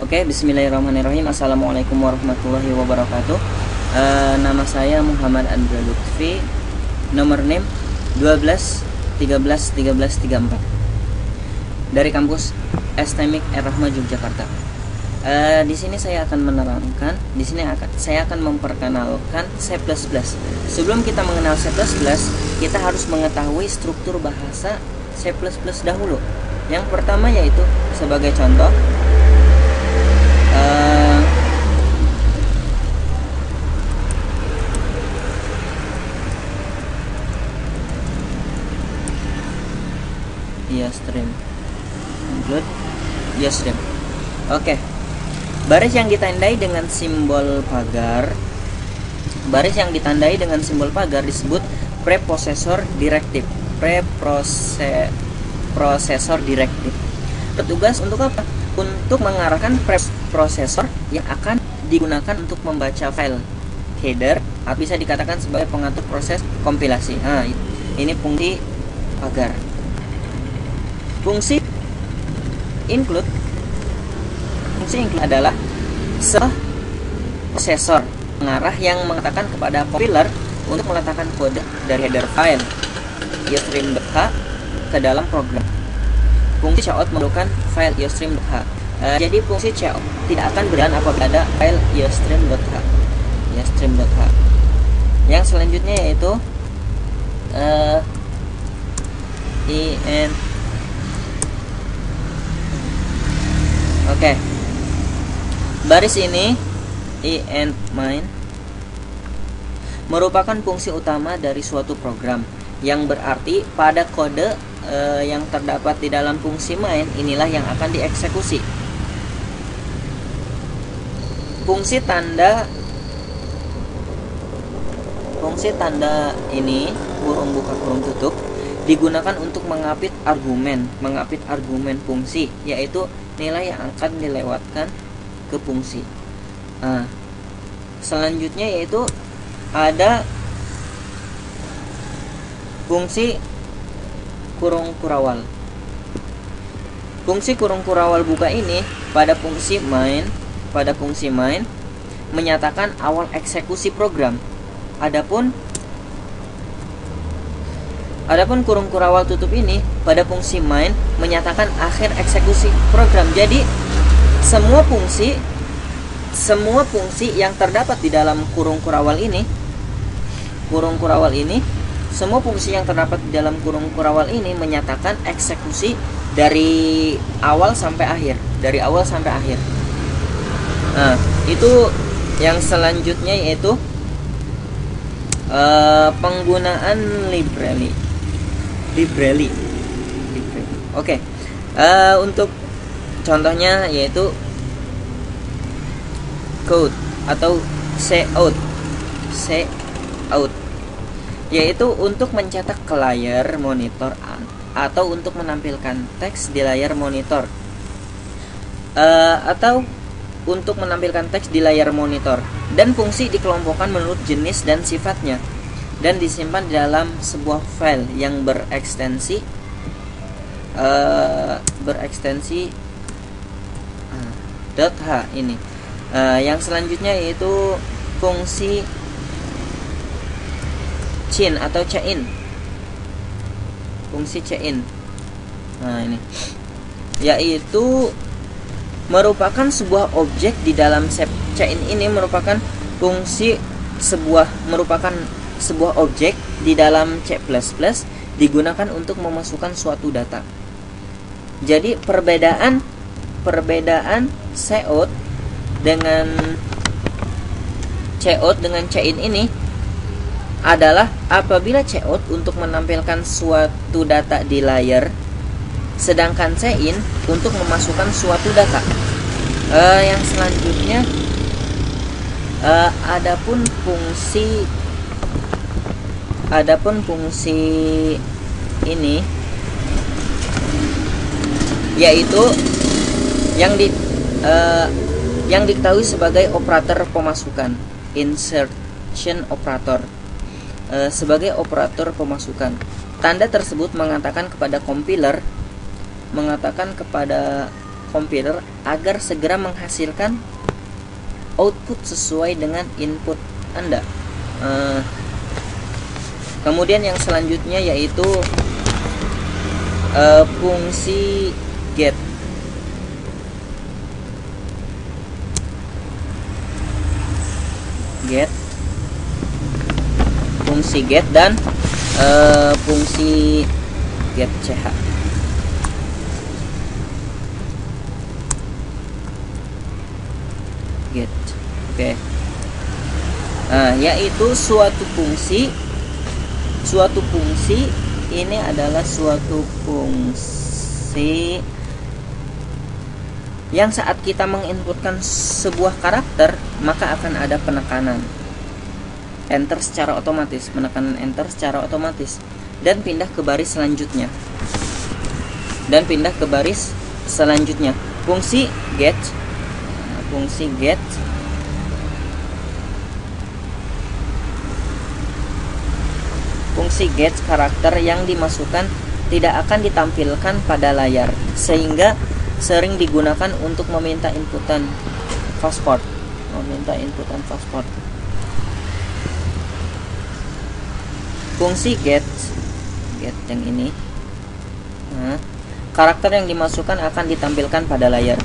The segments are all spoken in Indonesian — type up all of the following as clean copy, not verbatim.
Oke, bismillahirrahmanirrahim. Assalamualaikum warahmatullahi wabarakatuh. Nama saya Muhammad Andra Lutfi. Nomor NIM 12 13 13 34 dari kampus STMIC Ar-Rahma Yogyakarta. Di sini saya akan menerangkan, saya akan memperkenalkan C++. Sebelum kita mengenal C++, kita harus mengetahui struktur bahasa C++ dahulu. Yang pertama yaitu sebagai contoh, stream include stream. Oke. Baris yang ditandai dengan simbol pagar. Baris yang ditandai dengan simbol pagar disebut preprocessor directive. Preprocessor directive. Petugas untuk apa? Untuk mengarahkan preprocessor yang akan digunakan untuk membaca file header, atau bisa dikatakan sebagai pengatur proses kompilasi. Nah, ini fungsi pagar. Fungsi include adalah sebuah prosesor pengarah yang mengatakan kepada compiler untuk meletakkan kode dari header file iostream.h ke dalam program. Fungsi cout memerlukan file iostream.h. Jadi fungsi cout tidak akan berjalan apabila ada file iostream.h. Yang selanjutnya yaitu Oke. Baris ini main merupakan fungsi utama dari suatu program, yang berarti pada kode yang terdapat di dalam fungsi main inilah yang akan dieksekusi. Fungsi tanda ini kurung buka kurung tutup digunakan untuk mengapit argumen fungsi, yaitu nilai yang akan dilewatkan ke fungsi. Nah, selanjutnya yaitu ada fungsi kurung kurawal. Fungsi kurung kurawal buka ini pada fungsi main menyatakan awal eksekusi program. Adapun kurung kurawal tutup ini pada fungsi main menyatakan akhir eksekusi program. Jadi semua fungsi yang terdapat di dalam kurung kurawal ini, semua fungsi yang terdapat di dalam kurung kurawal ini menyatakan eksekusi dari awal sampai akhir, Nah, itu yang selanjutnya yaitu penggunaan library. Oke. Untuk contohnya yaitu cout atau cout, yaitu untuk mencetak ke layar monitor atau untuk menampilkan teks di layar monitor, dan fungsi dikelompokkan menurut jenis dan sifatnya dan disimpan di dalam sebuah file yang berekstensi .h ini. Yang selanjutnya yaitu fungsi chain atau chain. Nah, ini yaitu merupakan sebuah objek di dalam chain ini merupakan sebuah objek di dalam C++ digunakan untuk memasukkan suatu data. Jadi perbedaan cout dengan chain ini adalah apabila cout untuk menampilkan suatu data di layar, sedangkan chain untuk memasukkan suatu data. Yang selanjutnya adapun fungsi ini yaitu yang diketahui sebagai operator pemasukan, insertion operator. Sebagai operator pemasukan, tanda tersebut mengatakan kepada compiler komputer agar segera menghasilkan output sesuai dengan input Anda. Kemudian yang selanjutnya yaitu fungsi get. Fungsi get dan fungsi get ch. Get, oke. Yaitu suatu fungsi ini adalah suatu fungsi yang saat kita menginputkan sebuah karakter maka akan ada penekanan enter secara otomatis, penekanan enter secara otomatis, dan pindah ke baris selanjutnya. Fungsi get karakter yang dimasukkan tidak akan ditampilkan pada layar, sehingga sering digunakan untuk meminta inputan password. Fungsi get yang ini, karakter yang dimasukkan akan ditampilkan pada layar.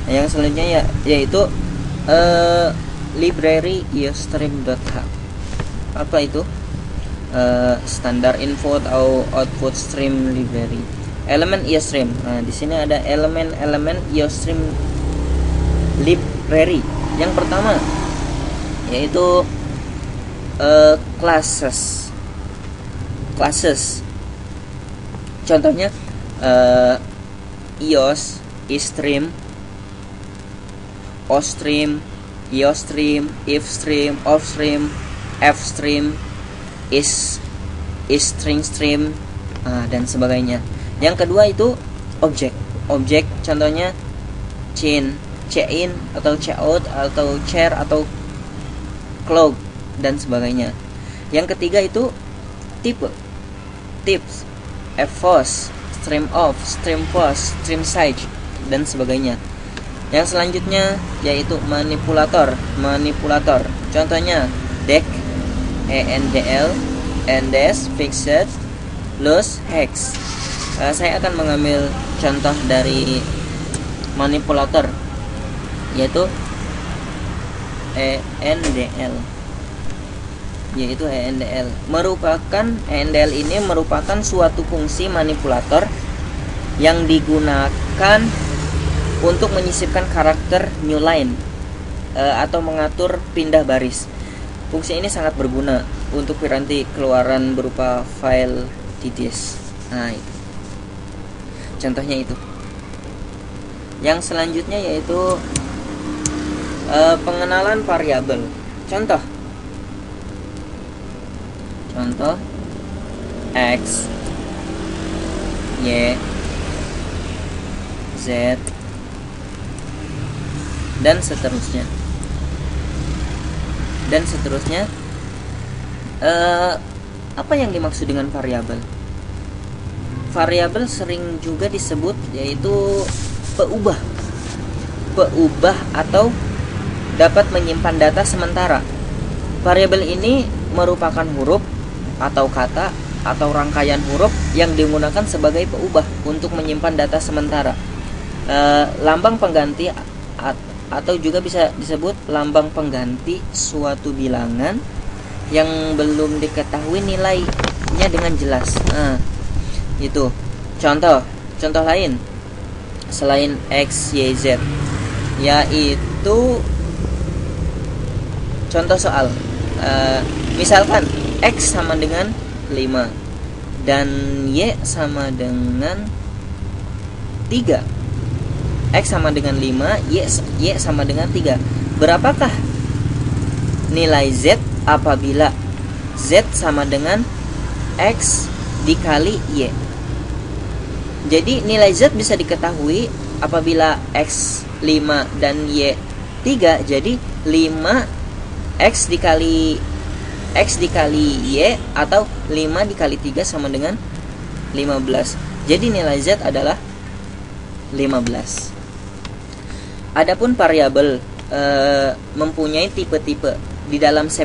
Yang selanjutnya yaitu library iostream.h. Apa itu? Standar input atau output stream library. Elemen iostream. Di sini ada elemen iostream library. Yang pertama yaitu classes. Contohnya ios, istream, ostream, iostream, ifstream, offstream, fstream, isstream, dan sebagainya. Yang kedua itu objek. Contohnya chain atau chout atau chair atau cloud dan sebagainya. Yang ketiga itu tips, fos, stream off, stream post, stream size dan sebagainya. Yang selanjutnya yaitu manipulator. Contohnya dec, endl, endes, fixed, loss, hex. Saya akan mengambil contoh dari manipulator, yaitu endl. Endl ini merupakan suatu fungsi manipulator yang digunakan untuk menyisipkan karakter new line atau mengatur pindah baris. Fungsi ini sangat berguna untuk piranti keluaran berupa file di disk. Itu. Contohnya itu. Yang selanjutnya yaitu pengenalan variabel. Contoh X, Y, Z, dan seterusnya. Apa yang dimaksud dengan variabel? Variabel sering juga disebut yaitu peubah atau dapat menyimpan data sementara. Variabel ini merupakan huruf atau kata atau rangkaian huruf yang digunakan sebagai peubah untuk menyimpan data sementara. Lambang pengganti atau juga bisa disebut lambang pengganti suatu bilangan yang belum diketahui nilainya dengan jelas. Itu. Contoh lain selain X, Y, Z yaitu contoh soal. Misalkan X sama dengan 5 dan Y sama dengan 3. X sama dengan 5, Y sama dengan 3. Berapakah nilai Z apabila Z sama dengan X dikali Y? Jadi nilai Z bisa diketahui apabila X 5 dan Y 3. Jadi 5 X dikali Y atau 5 dikali 3 sama dengan 15. Jadi nilai Z adalah 15. Adapun variabel mempunyai tipe-tipe di dalam C++.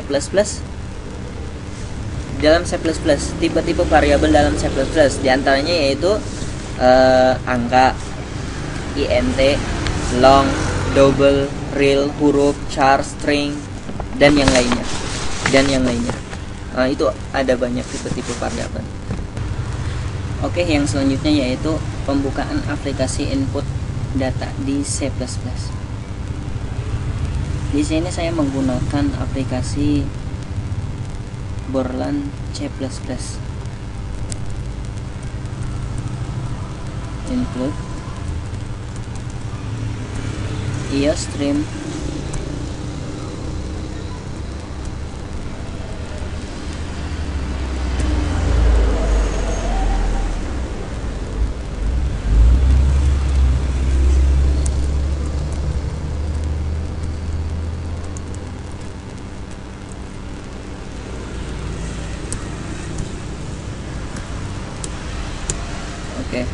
Dalam C++, tipe-tipe variabel dalam C++ diantaranya yaitu angka, int, long, double, real, huruf, char, string, dan yang lainnya. Itu ada banyak tipe-tipe variabel. Oke, yang selanjutnya yaitu pembukaan aplikasi input data di C++. Di sini saya menggunakan aplikasi Borland C++. Input IOStream Oke.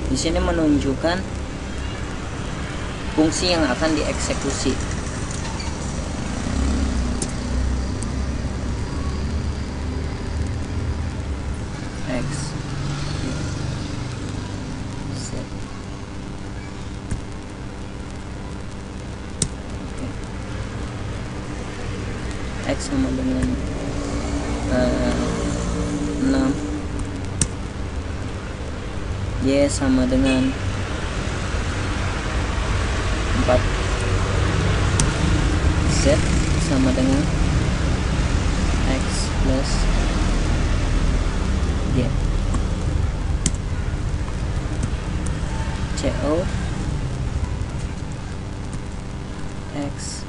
Di sini menunjukkan fungsi yang akan dieksekusi. X Z. X sama dengan 6, Y sama dengan 4, Z sama dengan X plus Y. CO X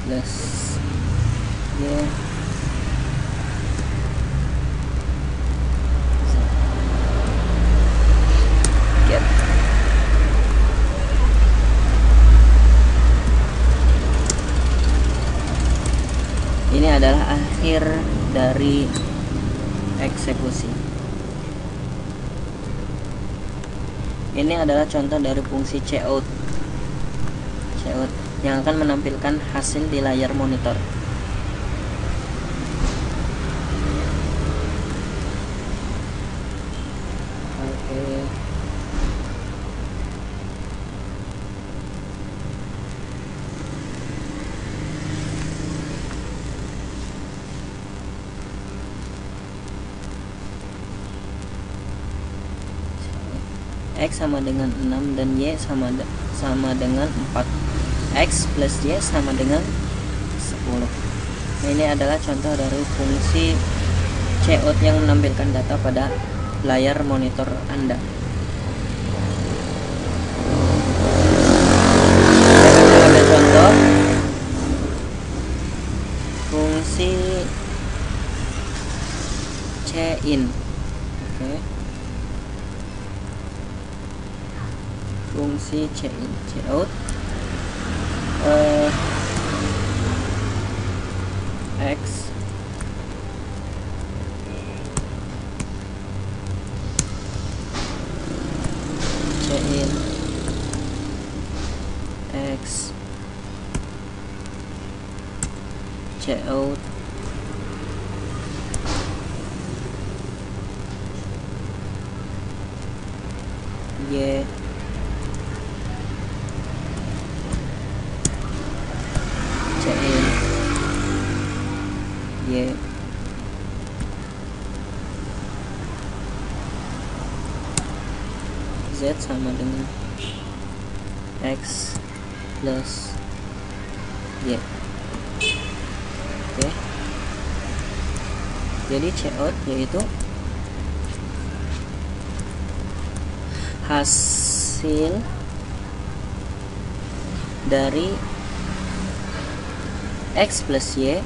plus Y get. Ini adalah akhir dari eksekusi. Ini adalah contoh dari fungsi cout yang akan menampilkan hasil di layar monitor. Oke. X sama dengan 6 dan Y sama dengan 4. X plus Y sama dengan 10. Nah, ini adalah contoh dari fungsi cout yang menampilkan data pada layar monitor Anda. Dan ada contoh fungsi cin. Oke. Fungsi cout X cin X cout Y Y Z sama dengan X plus Y. Oke. Jadi Cout yaitu hasil dari X plus Y,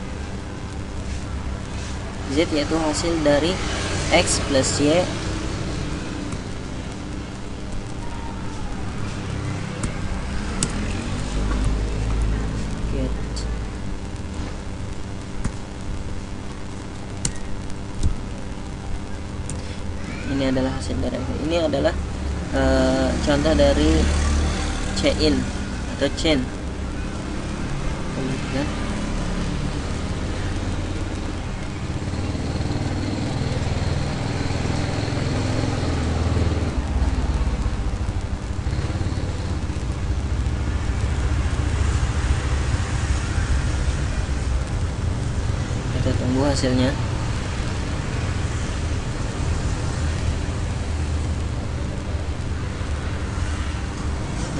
Z yaitu hasil dari X plus Y ini adalah hasil dari ini adalah contoh dari chain atau chain. Kemudian kita tunggu hasilnya.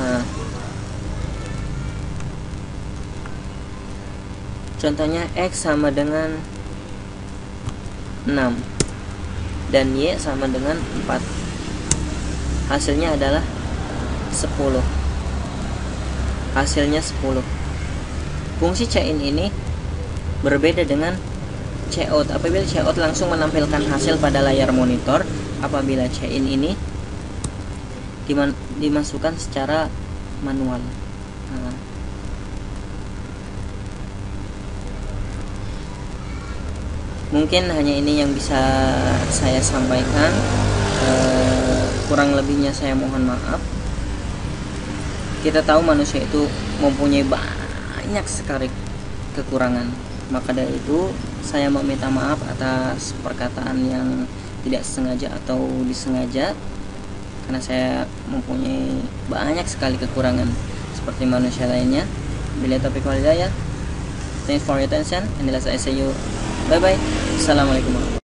Nah, contohnya X sama dengan 6 dan Y sama dengan 4. Hasilnya adalah 10. Hasilnya 10. Fungsi chain ini berbeda dengan Cout. Apabila Cout langsung menampilkan hasil pada layar monitor, apabila chain ini dimasukkan secara manual. Nah, mungkin hanya ini yang bisa saya sampaikan. Kurang lebihnya saya mohon maaf. Kita tahu manusia itu mempunyai banyak sekali kekurangan. Maka dari itu saya meminta maaf atas perkataan yang tidak sengaja atau disengaja, karena saya mempunyai banyak sekali kekurangan seperti manusia lainnya. Bila taufiq wal hidayah. Thanks for your attention and let's say you bye bye. Assalamualaikum warahmatullahi wabarakatuh.